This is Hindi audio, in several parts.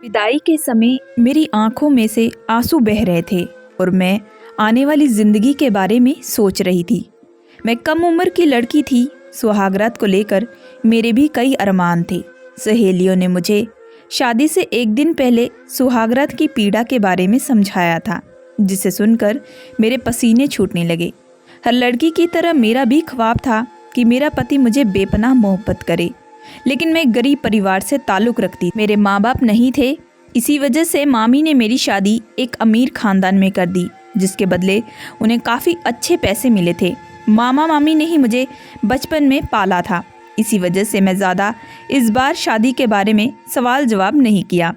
विदाई के समय मेरी आंखों में से आंसू बह रहे थे और मैं आने वाली जिंदगी के बारे में सोच रही थी। मैं कम उम्र की लड़की थी। सुहागरात को लेकर मेरे भी कई अरमान थे। सहेलियों ने मुझे शादी से एक दिन पहले सुहागरात की पीड़ा के बारे में समझाया था, जिसे सुनकर मेरे पसीने छूटने लगे। हर लड़की की तरह मेरा भी ख्वाब था कि मेरा पति मुझे बेपनाह मोहब्बत करे, लेकिन मैं गरीब परिवार से ताल्लुक़ रखती। मेरे माँ बाप नहीं थे। इसी वजह से मामी ने मेरी शादी एक अमीर खानदान में कर दी, जिसके बदले उन्हें काफ़ी अच्छे पैसे मिले थे। मामा मामी ने ही मुझे बचपन में पाला था। इसी वजह से मैं ज़्यादा इस बार शादी के बारे में सवाल जवाब नहीं किया।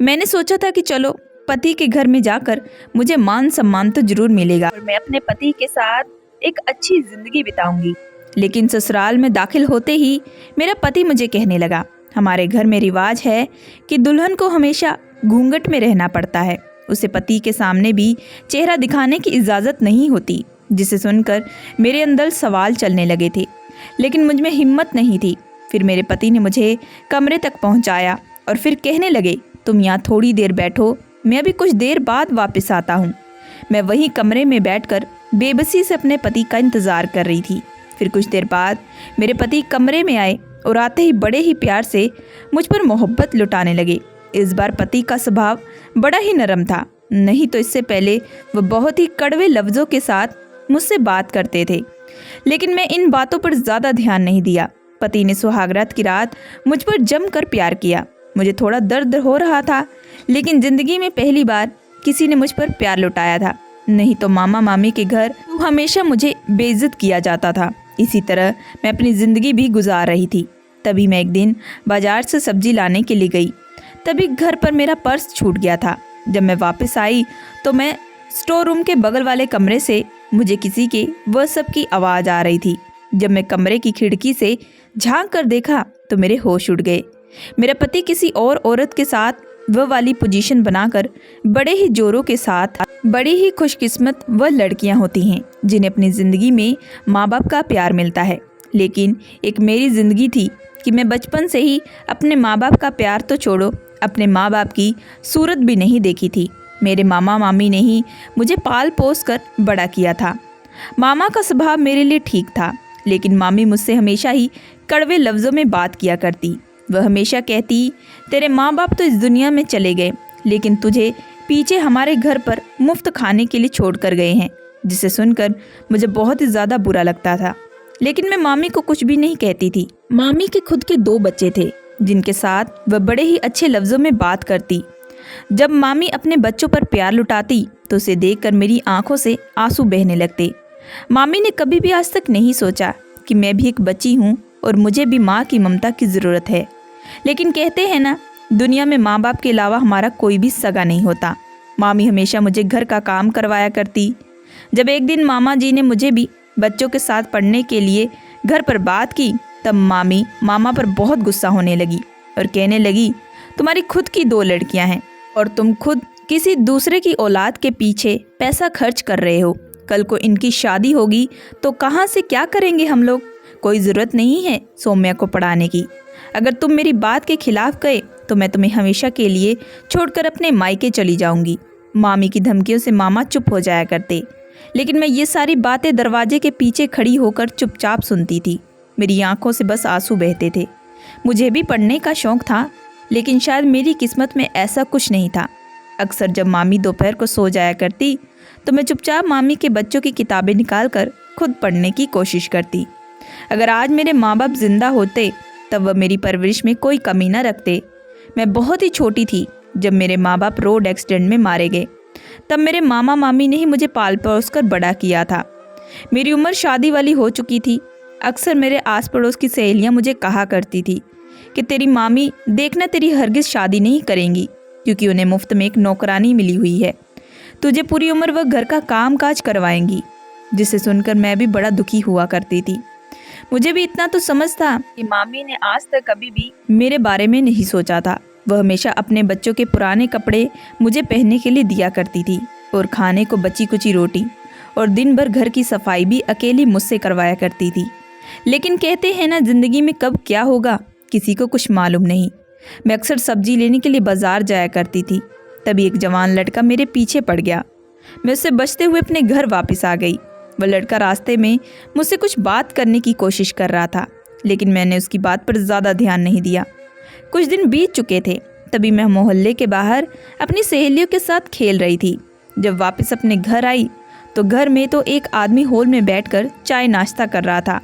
मैंने सोचा था कि चलो पति के घर में जाकर मुझे मान सम्मान तो जरूर मिलेगा और मैं अपने पति के साथ एक अच्छी ज़िंदगी बिताऊंगी। लेकिन ससुराल में दाखिल होते ही मेरा पति मुझे कहने लगा, हमारे घर में रिवाज है कि दुल्हन को हमेशा घूंघट में रहना पड़ता है, उसे पति के सामने भी चेहरा दिखाने की इजाज़त नहीं होती। जिसे सुनकर मेरे अंदर सवाल चलने लगे थे, लेकिन मुझ में हिम्मत नहीं थी। फिर मेरे पति ने मुझे कमरे तक पहुंचाया और फिर कहने लगे, तुम यहाँ थोड़ी देर बैठो, मैं अभी कुछ देर बाद वापस आता हूँ। मैं वहीं कमरे में बैठकर बेबसी से अपने पति का इंतज़ार कर रही थी। फिर कुछ देर बाद मेरे पति कमरे में आए और आते ही बड़े ही प्यार से मुझ पर मोहब्बत लुटाने लगे। इस बार पति का स्वभाव बड़ा ही नरम था, नहीं तो इससे पहले वह बहुत ही कड़वे लफ्ज़ों के साथ मुझसे बात करते थे, लेकिन मैं इन बातों पर ज़्यादा ध्यान नहीं दिया। पति ने सुहागरात की रात मुझ पर जमकर प्यार किया। मुझे थोड़ा दर्द हो रहा था, लेकिन ज़िंदगी में पहली बार किसी ने मुझ पर प्यार लुटाया था। नहीं तो मामा मामी के घर हमेशा मुझे बेइज्जत किया जाता था। इसी तरह मैं अपनी ज़िंदगी भी गुजार रही थी। तभी मैं एक दिन बाज़ार से सब्जी लाने के लिए गई। तभी घर पर मेरा पर्स छूट गया था। जब मैं वापस आई तो मैं स्टोर रूम के बगल वाले कमरे से मुझे किसी के वह सब की आवाज़ आ रही थी। जब मैं कमरे की खिड़की से झांक कर देखा तो मेरे होश उड़ गए। मेरा पति किसी और औरत के साथ वह वाली पोजीशन बनाकर बड़े ही जोरों के साथ, बड़ी ही खुशकिस्मत वह लड़कियां होती हैं जिन्हें अपनी ज़िंदगी में माँ बाप का प्यार मिलता है। लेकिन एक मेरी ज़िंदगी थी कि मैं बचपन से ही अपने माँ बाप का प्यार तो छोड़ो, अपने माँ बाप की सूरत भी नहीं देखी थी। मेरे मामा मामी ने ही मुझे पाल पोस कर बड़ा किया था। मामा का स्वभाव मेरे लिए ठीक था, लेकिन मामी मुझसे हमेशा ही कड़वे लफ्ज़ों में बात किया करती। वह हमेशा कहती, तेरे माँ बाप तो इस दुनिया में चले गए, लेकिन तुझे पीछे हमारे घर पर मुफ्त खाने के लिए छोड़ कर गए हैं। जिसे सुनकर मुझे बहुत ही ज़्यादा बुरा लगता था, लेकिन मैं मामी को कुछ भी नहीं कहती थी। मामी के खुद के 2 बच्चे थे, जिनके साथ वह बड़े ही अच्छे लफ्ज़ों में बात करती। जब मामी अपने बच्चों पर प्यार लुटाती तो उसे देखकर मेरी आंखों से आंसू बहने लगते। मामी ने कभी भी आज तक नहीं सोचा कि मैं भी एक बच्ची हूँ और मुझे भी माँ की ममता की ज़रूरत है। लेकिन कहते हैं ना, दुनिया में माँ बाप के अलावा हमारा कोई भी सगा नहीं होता। मामी हमेशा मुझे घर का काम करवाया करती। जब एक दिन मामा जी ने मुझे भी बच्चों के साथ पढ़ने के लिए घर पर बात की, तब मामी मामा पर बहुत गुस्सा होने लगी और कहने लगी, तुम्हारी खुद की 2 लड़कियां हैं और तुम खुद किसी दूसरे की औलाद के पीछे पैसा खर्च कर रहे हो। कल को इनकी शादी होगी तो कहाँ से क्या करेंगे हम लोग। कोई ज़रूरत नहीं है सौम्या को पढ़ाने की। अगर तुम मेरी बात के खिलाफ गए तो मैं तुम्हें हमेशा के लिए छोड़कर अपने मायके चली जाऊंगी। मामी की धमकियों से मामा चुप हो जाया करते, लेकिन मैं ये सारी बातें दरवाजे के पीछे खड़ी होकर चुपचाप सुनती थी। मेरी आंखों से बस आंसू बहते थे। मुझे भी पढ़ने का शौक़ था, लेकिन शायद मेरी किस्मत में ऐसा कुछ नहीं था। अक्सर जब मामी दोपहर को सो जाया करती तो मैं चुपचाप मामी के बच्चों की किताबें निकाल कर खुद पढ़ने की कोशिश करती। अगर आज मेरे माँ बाप जिंदा होते तब वह मेरी परवरिश में कोई कमी न रखते। मैं बहुत ही छोटी थी जब मेरे माँ बाप रोड एक्सीडेंट में मारे गए। तब मेरे मामा मामी ने ही मुझे पाल पोस कर बड़ा किया था। मेरी उम्र शादी वाली हो चुकी थी। अक्सर मेरे आस पड़ोस की सहेलियाँ मुझे कहा करती थी कि तेरी मामी देखना तेरी हरगिज़ शादी नहीं करेंगी, क्योंकि उन्हें मुफ्त में एक नौकरानी मिली हुई है। तुझे पूरी उम्र वह घर का काम काज करवाएंगी। जिसे सुनकर मैं भी बड़ा दुखी हुआ करती थी। मुझे भी इतना तो समझ था कि मामी ने आज तक कभी भी मेरे बारे में नहीं सोचा था। वह हमेशा अपने बच्चों के पुराने कपड़े मुझे पहनने के लिए दिया करती थी और खाने को बची कुची रोटी और दिन भर घर की सफाई भी अकेली मुझसे करवाया करती थी। लेकिन कहते हैं ना, जिंदगी में कब क्या होगा किसी को कुछ मालूम नहीं। मैं अक्सर सब्जी लेने के लिए बाजार जाया करती थी। तभी एक जवान लड़का मेरे पीछे पड़ गया। मैं उससे बचते हुए अपने घर वापस आ गई। वह लड़का रास्ते में मुझसे कुछ बात करने की कोशिश कर रहा था, लेकिन मैंने उसकी बात पर ज़्यादा ध्यान नहीं दिया। कुछ दिन बीत चुके थे। तभी मैं मोहल्ले के बाहर अपनी सहेलियों के साथ खेल रही थी। जब वापस अपने घर आई तो घर में तो एक आदमी हॉल में बैठकर चाय नाश्ता कर रहा था।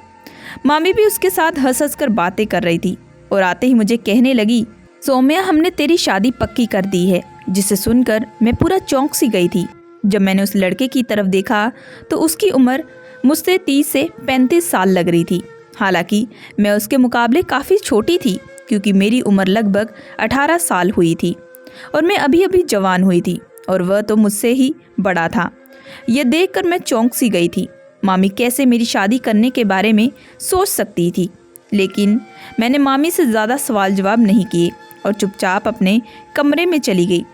मामी भी उसके साथ हंस हंस कर बातें कर रही थी और आते ही मुझे कहने लगी, सौम्या, हमने तेरी शादी पक्की कर दी है। जिसे सुनकर मैं पूरा चौंक सी गई थी। जब मैंने उस लड़के की तरफ देखा तो उसकी उम्र मुझसे 30 से 35 साल लग रही थी। हालांकि मैं उसके मुकाबले काफ़ी छोटी थी, क्योंकि मेरी उम्र लगभग 18 साल हुई थी और मैं अभी अभी जवान हुई थी और वह तो मुझसे ही बड़ा था। यह देखकर मैं चौंक सी गई थी। मामी कैसे मेरी शादी करने के बारे में सोच सकती थी, लेकिन मैंने मामी से ज़्यादा सवाल जवाब नहीं किए और चुपचाप अपने कमरे में चली गई।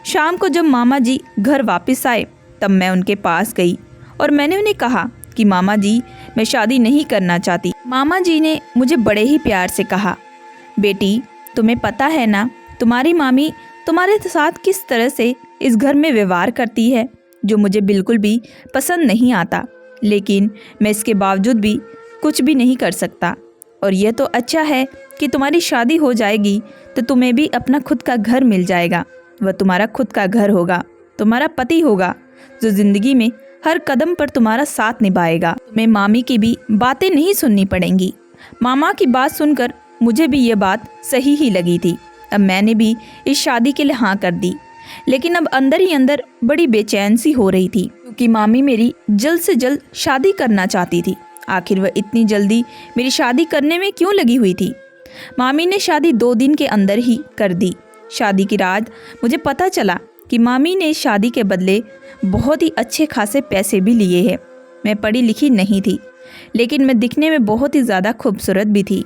शाम को जब मामा जी घर वापस आए तब मैं उनके पास गई और मैंने उन्हें कहा कि मामा जी, मैं शादी नहीं करना चाहती। मामा जी ने मुझे बड़े ही प्यार से कहा, बेटी, तुम्हें पता है ना तुम्हारी मामी तुम्हारे साथ किस तरह से इस घर में व्यवहार करती है, जो मुझे बिल्कुल भी पसंद नहीं आता। लेकिन मैं इसके बावजूद भी कुछ भी नहीं कर सकता। और यह तो अच्छा है कि तुम्हारी शादी हो जाएगी तो तुम्हें भी अपना खुद का घर मिल जाएगा। वह तुम्हारा खुद का घर होगा, तुम्हारा पति होगा, जो ज़िंदगी में हर कदम पर तुम्हारा साथ निभाएगा। तुम्हें मामी की भी बातें नहीं सुननी पड़ेंगी। मामा की बात सुनकर मुझे भी ये बात सही ही लगी थी। अब मैंने भी इस शादी के लिए हाँ कर दी, लेकिन अब अंदर ही अंदर बड़ी बेचैन सी हो रही थी, क्योंकि मामी मेरी जल्द से जल्द शादी करना चाहती थी। आखिर वह इतनी जल्दी मेरी शादी करने में क्यों लगी हुई थी? मामी ने शादी 2 दिन के अंदर ही कर दी। शादी की रात मुझे पता चला कि मामी ने शादी के बदले बहुत ही अच्छे खासे पैसे भी लिए हैं। मैं पढ़ी लिखी नहीं थी, लेकिन मैं दिखने में बहुत ही ज़्यादा खूबसूरत भी थी।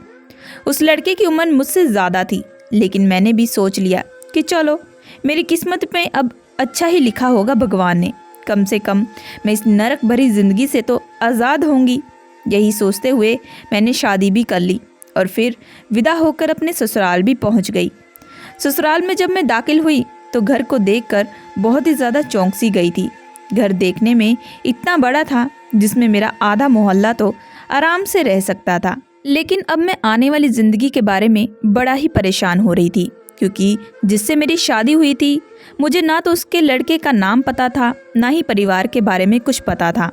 उस लड़के की उम्र मुझसे ज़्यादा थी, लेकिन मैंने भी सोच लिया कि चलो, मेरी किस्मत में अब अच्छा ही लिखा होगा भगवान ने। कम से कम मैं इस नरक भरी ज़िंदगी से तो आज़ाद होंगी। यही सोचते हुए मैंने शादी भी कर ली और फिर विदा होकर अपने ससुराल भी पहुंच गई। ससुराल में जब मैं दाखिल हुई तो घर को देखकर बहुत ही ज़्यादा चौंक सी गई थी। घर देखने में इतना बड़ा था जिसमें मेरा आधा मोहल्ला तो आराम से रह सकता था। लेकिन अब मैं आने वाली ज़िंदगी के बारे में बड़ा ही परेशान हो रही थी, क्योंकि जिससे मेरी शादी हुई थी मुझे ना तो उसके लड़के का नाम पता था, ना ही परिवार के बारे में कुछ पता था।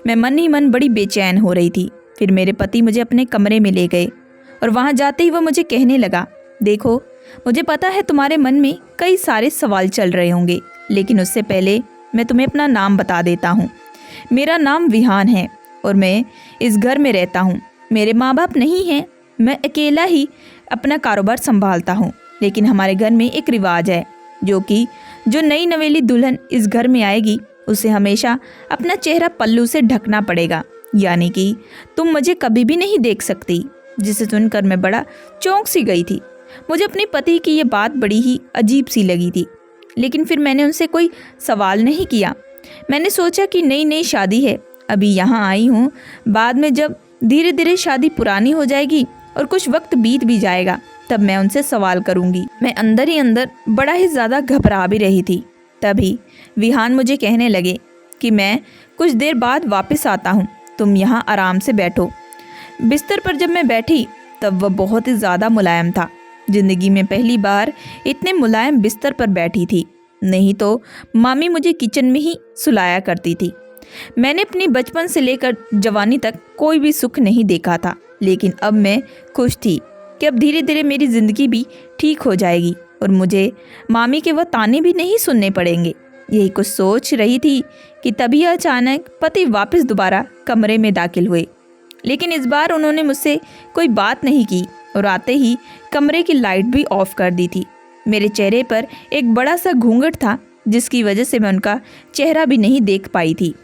मैं मन ही मन बड़ी बेचैन हो रही थी। फिर मेरे पति मुझे अपने कमरे में ले गए और वहाँ जाते ही वह मुझे कहने लगा, देखो, मुझे पता है तुम्हारे मन में कई सारे सवाल चल रहे होंगे, लेकिन उससे पहले मैं तुम्हें अपना नाम बता देता हूँ। मेरा नाम विहान है और मैं इस घर में रहता हूँ। मेरे माँ बाप नहीं हैं, मैं अकेला ही अपना कारोबार संभालता हूँ। लेकिन हमारे घर में एक रिवाज है जो नई नवेली दुल्हन इस घर में आएगी उसे हमेशा अपना चेहरा पल्लू से ढकना पड़ेगा, यानी कि तुम मुझे कभी भी नहीं देख सकती। जिसे सुनकर मैं बड़ा चौंक सी गई थी। मुझे अपने पति की ये बात बड़ी ही अजीब सी लगी थी, लेकिन फिर मैंने उनसे कोई सवाल नहीं किया। मैंने सोचा कि नई नई शादी है, अभी यहाँ आई हूँ, बाद में जब धीरे धीरे शादी पुरानी हो जाएगी और कुछ वक्त बीत भी जाएगा तब मैं उनसे सवाल करूँगी। मैं अंदर ही अंदर बड़ा ही ज़्यादा घबरा भी रही थी। तभी विहान मुझे कहने लगे कि मैं कुछ देर बाद वापस आता हूँ, तुम यहाँ आराम से बैठो। बिस्तर पर जब मैं बैठी तब वह बहुत ही ज़्यादा मुलायम था। जिंदगी में पहली बार इतने मुलायम बिस्तर पर बैठी थी। नहीं तो मामी मुझे किचन में ही सुलाया करती थी। मैंने अपनी बचपन से लेकर जवानी तक कोई भी सुख नहीं देखा था, लेकिन अब मैं खुश थी कि अब धीरे धीरे मेरी ज़िंदगी भी ठीक हो जाएगी और मुझे मामी के वह ताने भी नहीं सुनने पड़ेंगे। यही कुछ सोच रही थी कि तभी अचानक पति वापस दोबारा कमरे में दाखिल हुए, लेकिन इस बार उन्होंने मुझसे कोई बात नहीं की और आते ही कमरे की लाइट भी ऑफ कर दी थी। मेरे चेहरे पर एक बड़ा सा घूंघट था, जिसकी वजह से मैं उनका चेहरा भी नहीं देख पाई थी।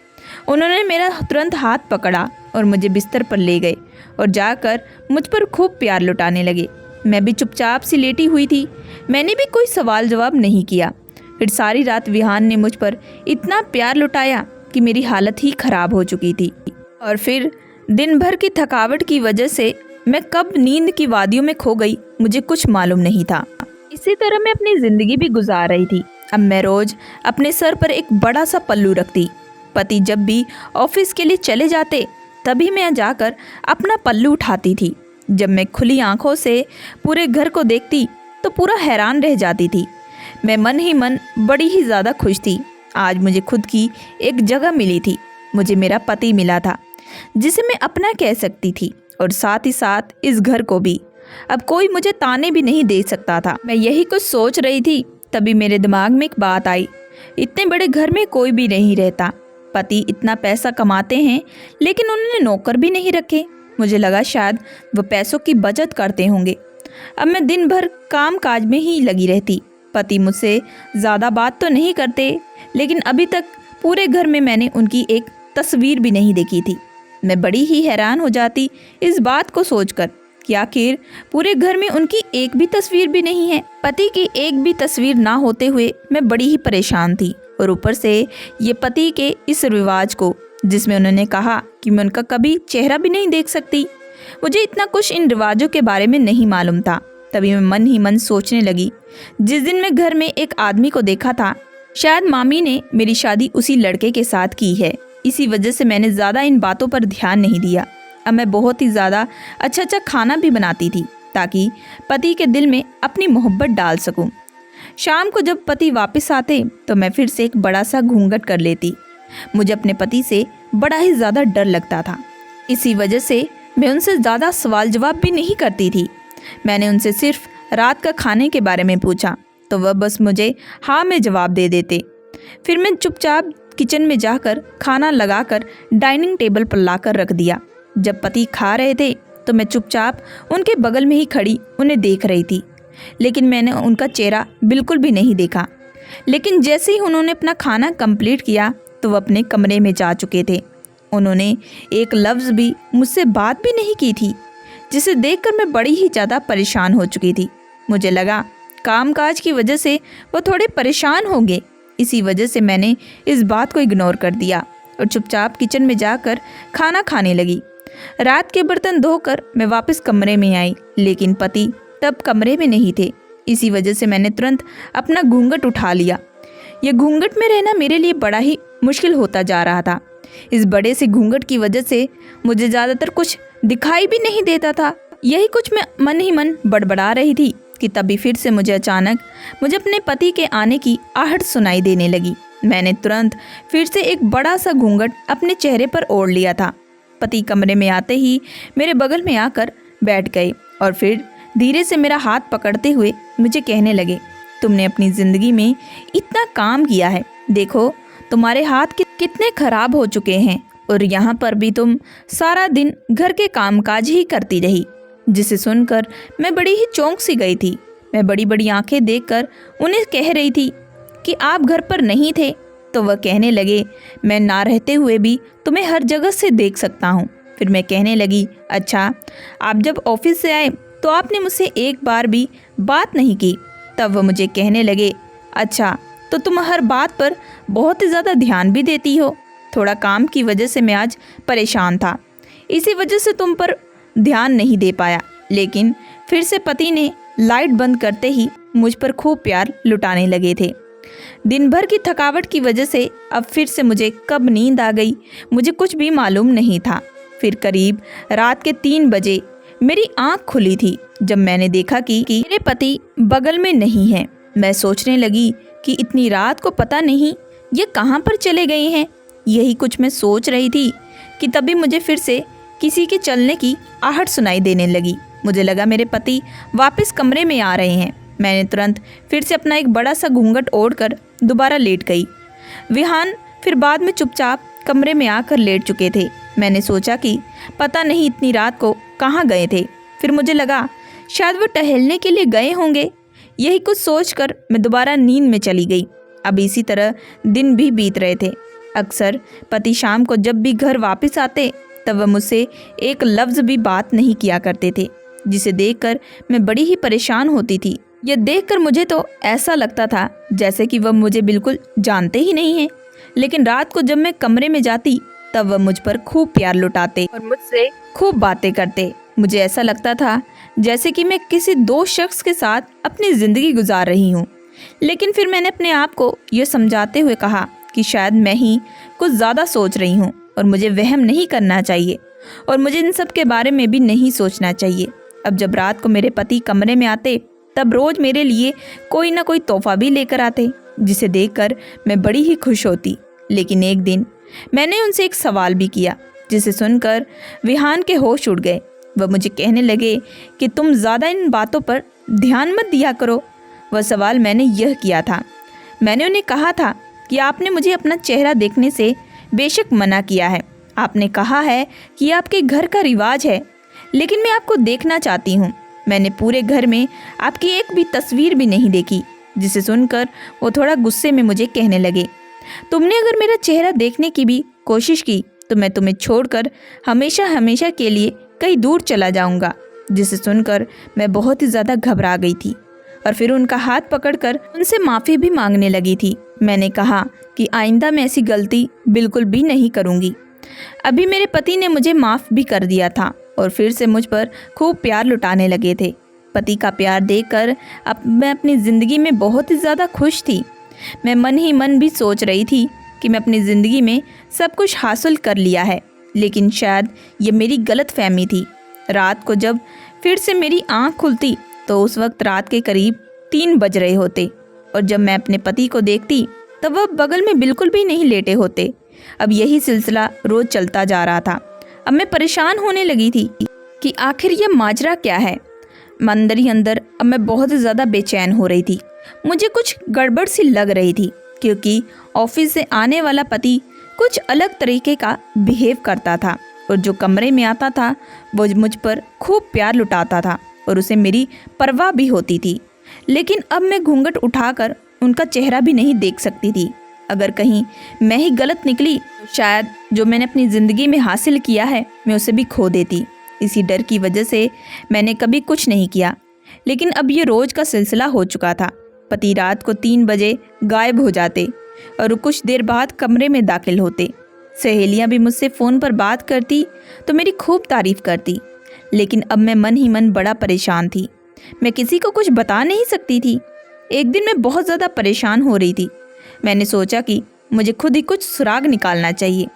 उन्होंने मेरा तुरंत हाथ पकड़ा और मुझे बिस्तर पर ले गए और जाकर मुझ पर खूब प्यार लुटाने लगे। मैं भी चुपचाप सी लेटी हुई थी। मैंने भी कोई सवाल जवाब नहीं किया। फिर सारी रात विहान ने मुझ पर इतना प्यार लुटाया कि मेरी हालत ही खराब हो चुकी थी। और फिर दिन भर की थकावट की वजह से मैं कब नींद की वादियों में खो गई मुझे कुछ मालूम नहीं था। इसी तरह मैं अपनी ज़िंदगी भी गुजार रही थी। अब मैं रोज़ अपने सर पर एक बड़ा सा पल्लू रखती। पति जब भी ऑफिस के लिए चले जाते तभी मैं जाकर अपना पल्लू उठाती थी। जब मैं खुली आंखों से पूरे घर को देखती तो पूरा हैरान रह जाती थी। मैं मन ही मन बड़ी ही ज़्यादा खुश थी। आज मुझे खुद की एक जगह मिली थी। मुझे मेरा पति मिला था जिसे मैं अपना कह सकती थी, और साथ ही साथ इस घर को भी। अब कोई मुझे ताने भी नहीं दे सकता था। मैं यही कुछ सोच रही थी तभी मेरे दिमाग में एक बात आई। इतने बड़े घर में कोई भी नहीं रहता। पति इतना पैसा कमाते हैं लेकिन उन्होंने नौकर भी नहीं रखे। मुझे लगा शायद वो पैसों की बचत करते होंगे। अब मैं दिन भर काम काज में ही लगी रहती। पति मुझसे ज़्यादा बात तो नहीं करते, लेकिन अभी तक पूरे घर में मैंने उनकी एक तस्वीर भी नहीं देखी थी। मैं बड़ी ही हैरान हो जाती इस बात को सोचकर कि आखिर पूरे घर में उनकी एक भी तस्वीर भी नहीं है। पति की एक भी तस्वीर ना होते हुए मैं बड़ी ही परेशान थी, और ऊपर से ये पति के इस रिवाज को जिसमें उन्होंने कहा कि मैं उनका कभी चेहरा भी नहीं देख सकती। मुझे इतना कुछ इन रिवाजों के बारे में नहीं मालूम था। तभी मैं मन ही मन सोचने लगी, जिस दिन मैं घर में एक आदमी को देखा था, शायद मामी ने मेरी शादी उसी लड़के के साथ की है। इसी वजह से मैंने ज़्यादा इन बातों पर ध्यान नहीं दिया। अब मैं बहुत ही ज़्यादा अच्छा खाना भी बनाती थी ताकि पति के दिल में अपनी मोहब्बत डाल सकूं। शाम को जब पति वापस आते तो मैं फिर से एक बड़ा सा घूंघट कर लेती। मुझे अपने पति से बड़ा ही ज़्यादा डर लगता था। इसी वजह से मैं उनसे ज़्यादा सवाल जवाब भी नहीं करती थी। मैंने उनसे सिर्फ रात का खाने के बारे में पूछा तो वह बस मुझे हाँ में जवाब दे देते। फिर मैं चुपचाप किचन में जाकर खाना लगाकर डाइनिंग टेबल पर लाकर रख दिया। जब पति खा रहे थे तो मैं चुपचाप उनके बगल में ही खड़ी उन्हें देख रही थी, लेकिन मैंने उनका चेहरा बिल्कुल भी नहीं देखा। लेकिन जैसे ही उन्होंने अपना खाना कंप्लीट किया तो वह अपने कमरे में जा चुके थे। उन्होंने एक लफ्ज़ भी मुझसे बात भी नहीं की थी, जिसे देखकर मैं बड़ी ही ज़्यादा परेशान हो चुकी थी। मुझे लगा कामकाज की वजह से वो थोड़े परेशान होंगे। इसी वजह से मैंने इस बात को इग्नोर कर दिया और चुपचाप किचन में जाकर खाना खाने लगी। रात के बर्तन धोकर मैं वापस कमरे में आई, लेकिन पति तब कमरे में नहीं थे। इसी वजह से मैंने तुरंत अपना घूंघट उठा लिया। यह घूंघट में रहना मेरे लिए बड़ा ही मुश्किल होता जा रहा था। इस बड़े से घूंघट की वजह से मुझे ज़्यादातर कुछ दिखाई भी नहीं देता था। यही कुछ मैं मन ही मन बड़बड़ा रही थी कि तभी फिर से मुझे अपने पति के आने की आहट सुनाई देने लगी। मैंने तुरंत फिर से एक बड़ा सा घूंघट अपने चेहरे पर ओढ़ लिया था। पति कमरे में आते ही मेरे बगल में आकर बैठ गए और फिर धीरे से मेरा हाथ पकड़ते हुए मुझे कहने लगे, तुमने अपनी ज़िंदगी में इतना काम किया है, देखो तुम्हारे हाथ कितने खराब हो चुके हैं, और यहाँ पर भी तुम सारा दिन घर के कामकाज ही करती रही। जिसे सुनकर मैं बड़ी ही चौंक सी गई थी। मैं बड़ी बड़ी आंखें देखकर उन्हें कह रही थी कि आप घर पर नहीं थे, तो वह कहने लगे, मैं ना रहते हुए भी तुम्हें हर जगह से देख सकता हूँ। फिर मैं कहने लगी, अच्छा आप जब ऑफिस से आए तो आपने मुझसे एक बार भी बात नहीं की। तब वह मुझे कहने लगे, अच्छा तो तुम हर बात पर बहुत ही ज़्यादा ध्यान भी देती हो। थोड़ा काम की वजह से मैं आज परेशान था, इसी वजह से तुम पर ध्यान नहीं दे पाया। लेकिन फिर से पति ने लाइट बंद करते ही मुझ पर खूब प्यार लुटाने लगे थे। दिन भर की थकावट की वजह से अब फिर से मुझे कब नींद आ गई मुझे कुछ भी मालूम नहीं था। फिर करीब रात के 3 बजे मेरी आंख खुली थी जब मैंने देखा कि मेरे पति बगल में नहीं हैं। मैं सोचने लगी कि इतनी रात को पता नहीं ये कहाँ पर चले गए हैं। यही कुछ मैं सोच रही थी कि तभी मुझे फिर से किसी के चलने की आहट सुनाई देने लगी। मुझे लगा मेरे पति वापस कमरे में आ रहे हैं। मैंने तुरंत फिर से अपना एक बड़ा सा घूंघट ओढ़कर दोबारा लेट गई। विहान फिर बाद में चुपचाप कमरे में आकर लेट चुके थे। मैंने सोचा कि पता नहीं इतनी रात को कहाँ गए थे। फिर मुझे लगा शायद वो टहलने के लिए गए होंगे। यही कुछ सोचकर मैं दोबारा नींद में चली गई। अब इसी तरह दिन भी बीत रहे थे। अक्सर पति शाम को जब भी घर वापस आते तब वह मुझसे एक लफ्ज़ भी बात नहीं किया करते थे, जिसे देखकर मैं बड़ी ही परेशान होती थी। यह देखकर मुझे तो ऐसा लगता था जैसे कि वह मुझे बिल्कुल जानते ही नहीं हैं। लेकिन रात को जब मैं कमरे में जाती तब वह मुझ पर खूब प्यार लुटाते और मुझसे खूब बातें करते। मुझे ऐसा लगता था जैसे कि मैं किसी दो शख्स के साथ अपनी ज़िंदगी गुजार रही हूँ। लेकिन फिर मैंने अपने आप को यह समझाते हुए कहा कि शायद मैं ही कुछ ज़्यादा सोच रही हूँ और मुझे वहम नहीं करना चाहिए और मुझे इन सब के बारे में भी नहीं सोचना चाहिए। अब जब रात को मेरे पति कमरे में आते तब रोज़ मेरे लिए कोई ना कोई तोहफा भी लेकर आते, जिसे देखकर मैं बड़ी ही खुश होती। लेकिन एक दिन मैंने उनसे एक सवाल भी किया, जिसे सुनकर विहान के होश उड़ गए। वह मुझे कहने लगे कि तुम ज़्यादा इन बातों पर ध्यान मत दिया करो। वह सवाल मैंने यह किया था। मैंने उन्हें कहा था कि आपने मुझे अपना चेहरा देखने से बेशक मना किया है। आपने कहा है कि आपके घर का रिवाज है, लेकिन मैं आपको देखना चाहती हूँ। मैंने पूरे घर में आपकी एक भी तस्वीर भी नहीं देखी। जिसे सुनकर वो थोड़ा गुस्से में मुझे कहने लगे, तुमने अगर मेरा चेहरा देखने की भी कोशिश की तो मैं तुम्हें छोड़कर हमेशा हमेशा के लिए कहीं दूर चला जाऊंगा। जिसे सुनकर मैं बहुत ही ज़्यादा घबरा गई थी और फिर उनका हाथ पकड़कर उनसे माफ़ी भी मांगने लगी थी। मैंने कहा कि आइंदा मैं ऐसी गलती बिल्कुल भी नहीं करूंगी। अभी मेरे पति ने मुझे माफ़ भी कर दिया था और फिर से मुझ पर खूब प्यार लुटाने लगे थे। पति का प्यार देखकर अब मैं अपनी ज़िंदगी में बहुत ही ज़्यादा खुश थी। मैं मन ही मन भी सोच रही थी कि मैं अपनी ज़िंदगी में सब कुछ हासिल कर लिया है, लेकिन शायद ये मेरी गलत फहमी थी। रात को जब फिर से मेरी आँख खुलती तो उस वक्त रात के करीब 3 बज रहे होते और जब मैं अपने पति को देखती तब वह बगल में बिल्कुल भी नहीं लेटे होते। अब यही सिलसिला रोज़ चलता जा रहा था। अब मैं परेशान होने लगी थी कि आखिर यह माजरा क्या है। अंदर ही अंदर अब मैं बहुत ही ज़्यादा बेचैन हो रही थी। मुझे कुछ गड़बड़ सी लग रही थी, क्योंकि ऑफिस से आने वाला पति कुछ अलग तरीके का बिहेव करता था और जो कमरे में आता था वो मुझ पर खूब प्यार लुटाता था और उसे मेरी परवाह भी होती थी। लेकिन अब मैं घूंघट उठाकर उनका चेहरा भी नहीं देख सकती थी। अगर कहीं मैं ही गलत निकली तो शायद जो मैंने अपनी ज़िंदगी में हासिल किया है मैं उसे भी खो देती। इसी डर की वजह से मैंने कभी कुछ नहीं किया। लेकिन अब ये रोज़ का सिलसिला हो चुका था। पति रात को 3 बजे गायब हो जाते और कुछ देर बाद कमरे में दाखिल होते। सहेलियां भी मुझसे फ़ोन पर बात करती तो मेरी खूब तारीफ़ करती। लेकिन अब मैं मन ही मन बड़ा परेशान थी। मैं किसी को कुछ बता नहीं सकती थी। एक दिन मैं बहुत ज़्यादा परेशान हो रही थी। मैंने सोचा कि मुझे खुद ही कुछ सुराग निकालना चाहिए।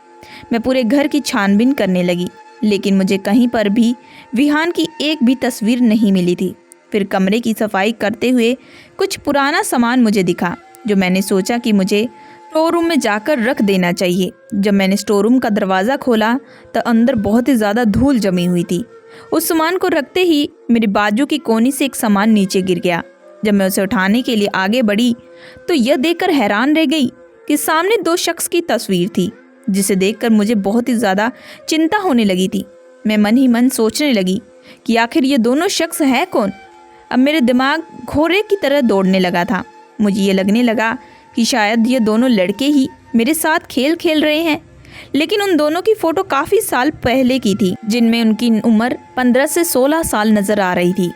मैं पूरे घर की छानबीन करने लगी, लेकिन मुझे कहीं पर भी विहान की एक भी तस्वीर नहीं मिली थी। फिर कमरे की सफाई करते हुए कुछ पुराना सामान मुझे दिखा, जो मैंने सोचा कि मुझे स्टोर रूम में जाकर रख देना चाहिए। जब मैंने स्टोर रूम का दरवाज़ा खोला तो अंदर बहुत ही ज़्यादा धूल जमी हुई थी। उस सामान को रखते ही मेरी बाजू की कोनी से एक सामान नीचे गिर गया। जब मैं उसे उठाने के लिए आगे बढ़ी तो यह देखकर हैरान रह गई कि सामने 2 शख्स की तस्वीर थी, जिसे देखकर मुझे बहुत ही ज़्यादा चिंता होने लगी थी। मैं मन ही मन सोचने लगी कि आखिर ये दोनों शख्स हैं कौन। अब मेरे दिमाग घोड़े की तरह दौड़ने लगा था। मुझे ये लगने लगा कि शायद ये दोनों लड़के ही मेरे साथ खेल खेल रहे हैं। लेकिन उन दोनों की फ़ोटो काफ़ी साल पहले की थी, जिनमें उनकी उम्र 15 से 16 साल नज़र आ रही थी।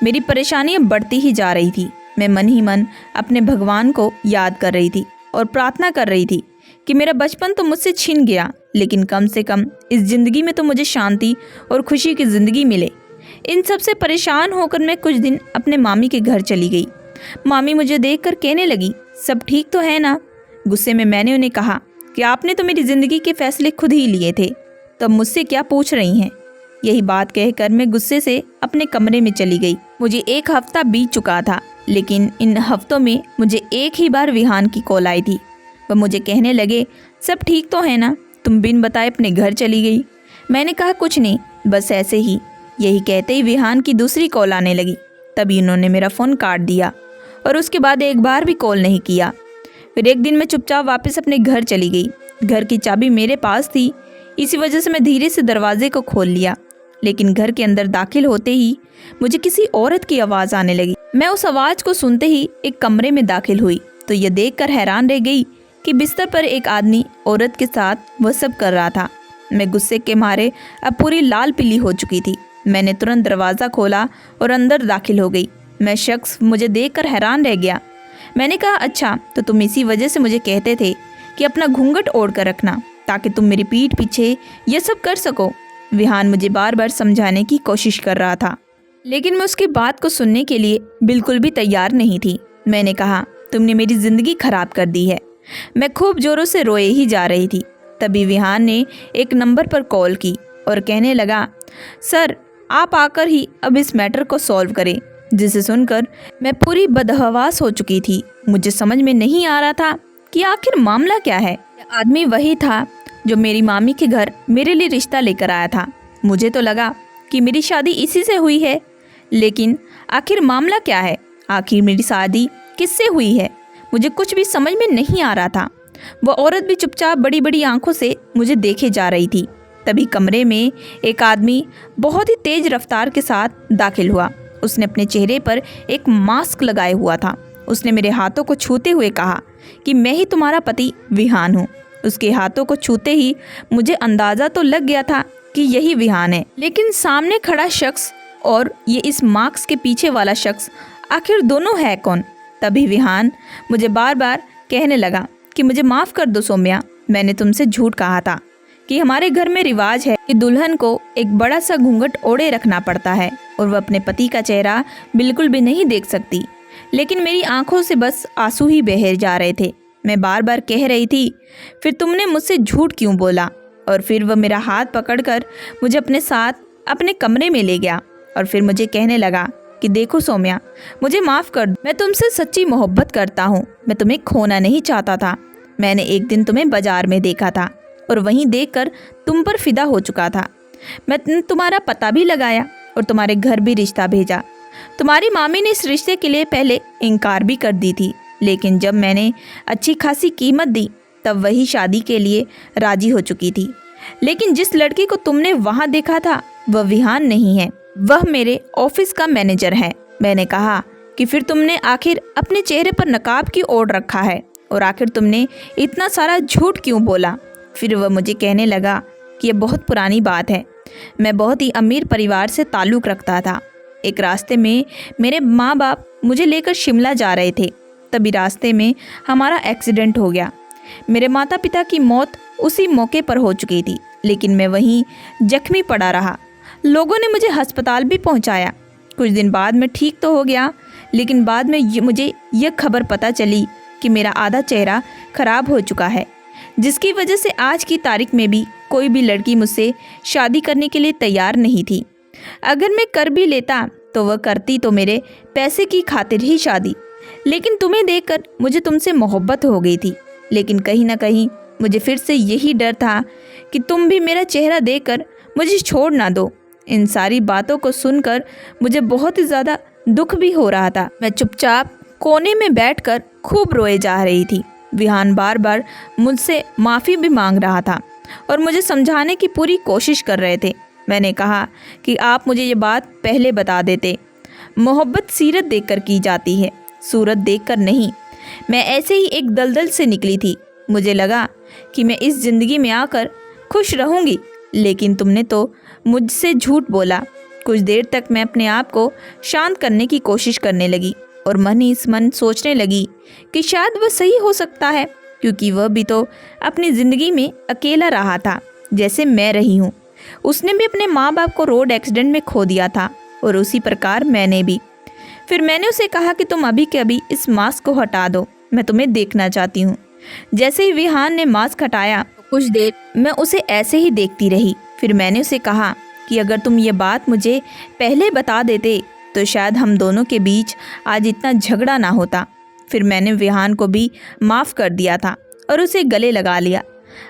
मेरी परेशानियाँ बढ़ती ही जा रही थी। मैं मन ही मन अपने भगवान को याद कर रही थी और प्रार्थना कर रही थी कि मेरा बचपन तो मुझसे छिन गया, लेकिन कम से कम इस ज़िंदगी में तो मुझे शांति और खुशी की ज़िंदगी मिले। इन सब से परेशान होकर मैं कुछ दिन अपने मामी के घर चली गई। मामी मुझे देखकर कहने लगी, सब ठीक तो है ना। गुस्से में मैंने उन्हें कहा कि आपने तो मेरी ज़िंदगी के फैसले खुद ही लिए थे, तब मुझसे क्या पूछ रही हैं। यही बात कहकर मैं गुस्से से अपने कमरे में चली गई। मुझे 1 हफ्ता बीत चुका था, लेकिन इन हफ्तों में मुझे एक ही बार विहान की कॉल आई थी। वह मुझे कहने लगे, सब ठीक तो है ना, तुम बिन बताए अपने घर चली गई। मैंने कहा कुछ नहीं, बस ऐसे ही। यही कहते ही विहान की दूसरी कॉल आने लगी। तभी उन्होंने मेरा फ़ोन काट दिया और उसके बाद एक बार भी कॉल नहीं किया। फिर एक दिन मैं चुपचाप वापस अपने घर चली गई। घर की चाबी मेरे पास थी, इसी वजह से मैं धीरे से दरवाजे को खोल लिया। लेकिन घर के अंदर दाखिल होते ही मुझे किसी औरत की आवाज़ आने लगी। मैं उस आवाज़ को सुनते ही एक कमरे में दाखिल हुई तो यह देखकर हैरान रह गई कि बिस्तर पर एक आदमी औरत के साथ वह सब कर रहा था। मैं गुस्से के मारे अब पूरी लाल पीली हो चुकी थी। मैंने तुरंत दरवाज़ा खोला और अंदर दाखिल हो गई। मैं शख्स मुझे देखकर हैरान रह गया। मैंने कहा, अच्छा तो तुम इसी वजह से मुझे कहते थे कि अपना घूंघट ओढ़ कर रखना, ताकि तुम मेरी पीठ पीछे ये सब कर सको। विहान मुझे बार बार समझाने की कोशिश कर रहा था, लेकिन मैं उसकी बात को सुनने के लिए बिल्कुल भी तैयार नहीं थी। मैंने कहा, तुमने मेरी ज़िंदगी खराब कर दी है। मैं खूब ज़ोरों से रोए ही जा रही थी। तभी विहान ने एक नंबर पर कॉल की और कहने लगा, सर आप आकर ही अब इस मैटर को सॉल्व करें। जिसे सुनकर मैं पूरी बदहवास हो चुकी थी। मुझे समझ में नहीं आ रहा था कि आखिर मामला क्या है। आदमी वही था जो मेरी मामी के घर मेरे लिए रिश्ता लेकर आया था। मुझे तो लगा कि मेरी शादी इसी से हुई है, लेकिन आखिर मामला क्या है? आखिर मेरी शादी किससे हुई है? मुझे कुछ भी समझ में नहीं आ रहा था। वह औरत भी चुपचाप बड़ी बड़ी आंखों से मुझे देखे जा रही थी। तभी कमरे में एक आदमी बहुत ही तेज रफ्तार के साथ दाखिल हुआ। उसने अपने चेहरे पर एक मास्क लगाए हुआ था। उसने मेरे हाथों को छूते हुए कहा कि मैं ही तुम्हारा पति विहान हूँ। उसके हाथों को छूते ही मुझे अंदाज़ा तो लग गया था कि यही विहान है, लेकिन सामने खड़ा शख्स और ये इस मास्क के पीछे वाला शख्स, आखिर दोनों है कौन? तभी विहान मुझे बार बार कहने लगा कि मुझे माफ़ कर दो सौम्या, मैंने तुमसे झूठ कहा था कि हमारे घर में रिवाज है कि दुल्हन को एक बड़ा सा घूंघट ओढ़े रखना पड़ता है और वह अपने पति का चेहरा बिल्कुल भी नहीं देख सकती। लेकिन मेरी आंखों से बस आंसू ही बह जा रहे थे। मैं बार बार कह रही थी, फिर तुमने मुझसे झूठ क्यों बोला? और फिर वह मेरा हाथ पकड़कर मुझे अपने साथ अपने कमरे में ले गया और फिर मुझे कहने लगा कि देखो सौम्या, मुझे माफ़ कर दो, मैं तुमसे सच्ची मोहब्बत करता हूँ। मैं तुम्हें खोना नहीं चाहता था। मैंने एक दिन तुम्हें बाजार में देखा था और वहीं देखकर तुम पर फिदा हो चुका था। मैं तुम्हारा पता भी लगाया और तुम्हारे घर भी रिश्ता भेजा। तुम्हारी मामी ने इस रिश्ते के लिए पहले इनकार भी कर दी थी, लेकिन जब मैंने अच्छी खासी कीमत दी तब वही शादी के लिए राजी हो चुकी थी। लेकिन जिस लड़की को तुमने वहाँ देखा था वह विहान नहीं है, वह मेरे ऑफिस का मैनेजर है। मैंने कहा कि फिर तुमने आखिर अपने चेहरे पर नकाब क्यों ओढ़ रखा है और आखिर तुमने इतना सारा झूठ क्यों बोला? फिर वह मुझे कहने लगा कि यह बहुत पुरानी बात है। मैं बहुत ही अमीर परिवार से ताल्लुक़ रखता था। एक रास्ते में मेरे माँ बाप मुझे लेकर शिमला जा रहे थे। तभी रास्ते में हमारा एक्सीडेंट हो गया। मेरे माता पिता की मौत उसी मौके पर हो चुकी थी, लेकिन मैं वहीं जख्मी पड़ा रहा। लोगों ने मुझे अस्पताल भी पहुंचाया। कुछ दिन बाद मैं ठीक तो हो गया, लेकिन बाद में मुझे यह खबर पता चली कि मेरा आधा चेहरा खराब हो चुका है, जिसकी वजह से आज की तारीख में भी कोई भी लड़की मुझसे शादी करने के लिए तैयार नहीं थी। अगर मैं कर भी लेता तो वह करती तो मेरे पैसे की खातिर ही शादी। लेकिन तुम्हें देखकर मुझे तुमसे मोहब्बत हो गई थी, लेकिन कहीं ना कहीं मुझे फिर से यही डर था कि तुम भी मेरा चेहरा देखकर मुझे छोड़ ना दो। इन सारी बातों को सुनकर मुझे बहुत ही ज़्यादा दुख भी हो रहा था। मैं चुपचाप कोने में बैठकर खूब रोए जा रही थी। विहान बार बार मुझसे माफ़ी भी मांग रहा था और मुझे समझाने की पूरी कोशिश कर रहे थे। मैंने कहा कि आप मुझे ये बात पहले बता देते। मोहब्बत सीरत देखकर की जाती है, सूरत देखकर नहीं। मैं ऐसे ही एक दलदल से निकली थी। मुझे लगा कि मैं इस ज़िंदगी में आकर खुश रहूँगी, लेकिन तुमने तो मुझसे झूठ बोला। कुछ देर तक मैं अपने आप को शांत करने की कोशिश करने लगी और मन ही मन सोचने लगी कि शायद वह सही हो सकता है, क्योंकि वह भी तो अपनी ज़िंदगी में अकेला रहा था जैसे मैं रही हूँ। उसने भी अपने माँ बाप को रोड एक्सीडेंट में खो दिया था और उसी प्रकार मैंने भी। फिर मैंने उसे कहा कि तुम अभी के अभी इस मास्क को हटा दो, मैं तुम्हें देखना चाहती हूँ। जैसे ही विहान ने मास्क हटाया, कुछ देर मैं उसे ऐसे ही देखती रही। फिर मैंने उसे कहा कि अगर तुम ये बात मुझे पहले बता देते तो शायद हम दोनों के बीच आज इतना झगड़ा ना होता। फिर मैंने विहान को भी माफ़ कर दिया था और उसे गले लगा लिया।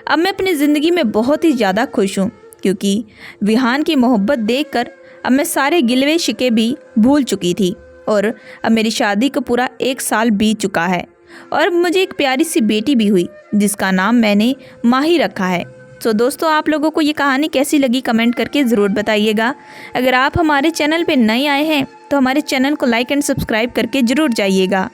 अब मैं अपनी ज़िंदगी में बहुत ही ज़्यादा खुश हूँ, क्योंकि विहान की मोहब्बत देखकर अब मैं सारे गिलवे शिके भी भूल चुकी थी और अब मेरी शादी को पूरा 1 साल बीत चुका है और मुझे एक प्यारी सी बेटी भी हुई, जिसका नाम मैंने माही रखा है। तो दोस्तों, आप लोगों को ये कहानी कैसी लगी कमेंट करके ज़रूर बताइएगा। अगर आप हमारे चैनल पे नए आए हैं तो हमारे चैनल को लाइक एंड सब्सक्राइब करके ज़रूर जाइएगा।